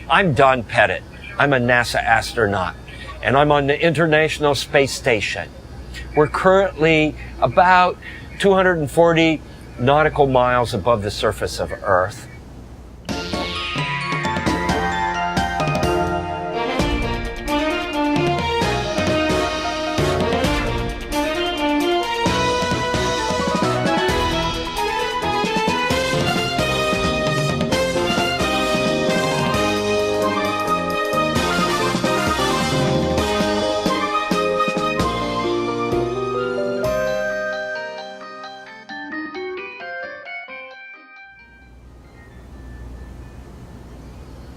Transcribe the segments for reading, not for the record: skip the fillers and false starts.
I'm Don Pettit. I'm a NASA astronaut, and I'm on the International Space Station. We're currently about 240 nautical miles above the surface of Earth.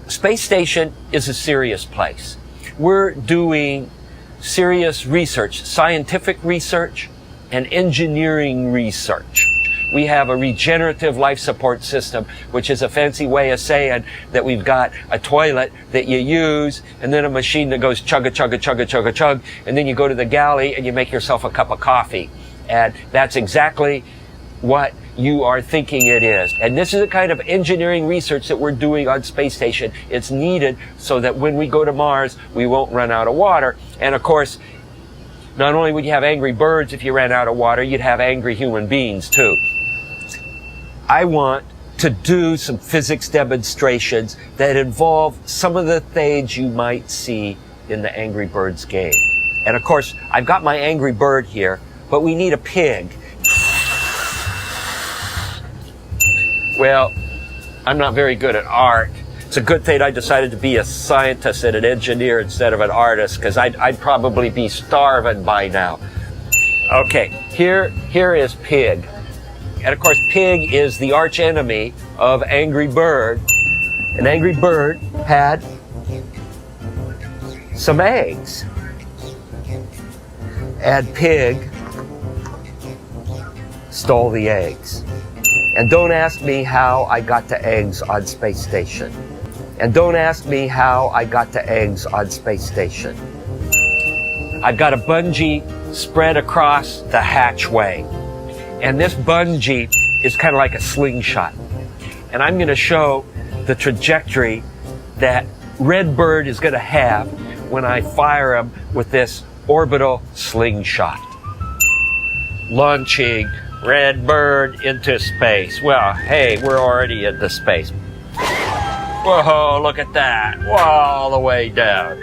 Space Station is a serious place. We're doing serious research, scientific research and engineering research. We have a regenerative life support system, which is a fancy way of saying that we've got a toilet that you use and then a machine that goes chugga, chugga, chugga, chugga, chug, and then you go to the galley and you make yourself a cup of coffee. And that's exactly what you are thinking it is. And this is the kind of engineering research that we're doing on Space Station. It's needed so that when we go to Mars, we won't run out of water. And of course, not only would you have angry birds if you ran out of water, you'd have angry human beings too. I want to do some physics demonstrations that involve some of the things you might see in the Angry Birds game. And of course, I've got my angry bird here, but we need a pig. Well, I'm not very good at art. It's a good thing I decided to be a scientist and an engineer instead of an artist, because I'd probably be starving by now. Okay, here is Pig. And of course, Pig is the arch enemy of Angry Bird. And Angry Bird had some eggs. And Pig stole the eggs. And don't ask me how I got the eggs on Space Station. And don't ask me how I got the eggs on Space Station. I've got a bungee spread across the hatchway. And this bungee is kind of like a slingshot. And I'm going to show the trajectory that Redbird is going to have when I fire him with this orbital slingshot. Launching Redbird into space. Well, hey, we're already into space. Whoa, look at that. Whoa, all the way down.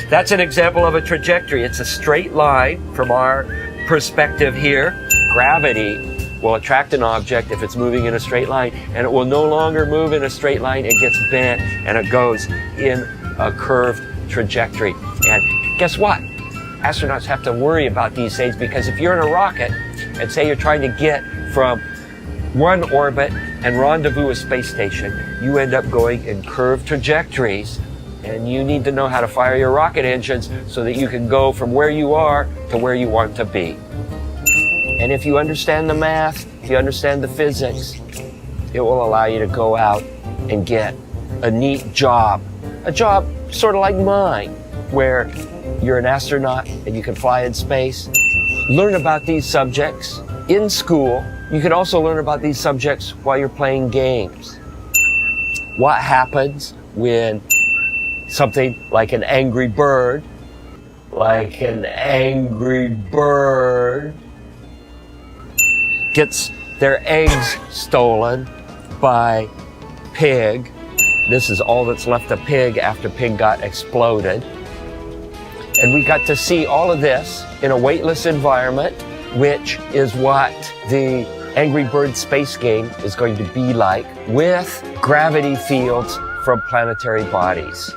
That's an example of a trajectory. It's a straight line from our perspective here. Gravity will attract an object if it's moving in a straight line, and it will no longer move in a straight line. It gets bent and it goes in a curved trajectory. And guess what? Astronauts have to worry about these things, because if you're in a rocket and say you're trying to get from one orbit and rendezvous a space station, you end up going in curved trajectories, and you need to know how to fire your rocket engines so that you can go from where you are to where you want to be. And if you understand the math, if you understand the physics, it will allow you to go out and get a neat job. A job sort of like mine, where you're an astronaut and you can fly in space. Learn about these subjects in school. You can also learn about these subjects while you're playing games. What happens when something like an angry bird, gets their eggs stolen by Pig. This is all that's left of Pig after Pig got exploded. And we got to see all of this in a weightless environment, which is what the Angry Bird space game is going to be like, with gravity fields from planetary bodies.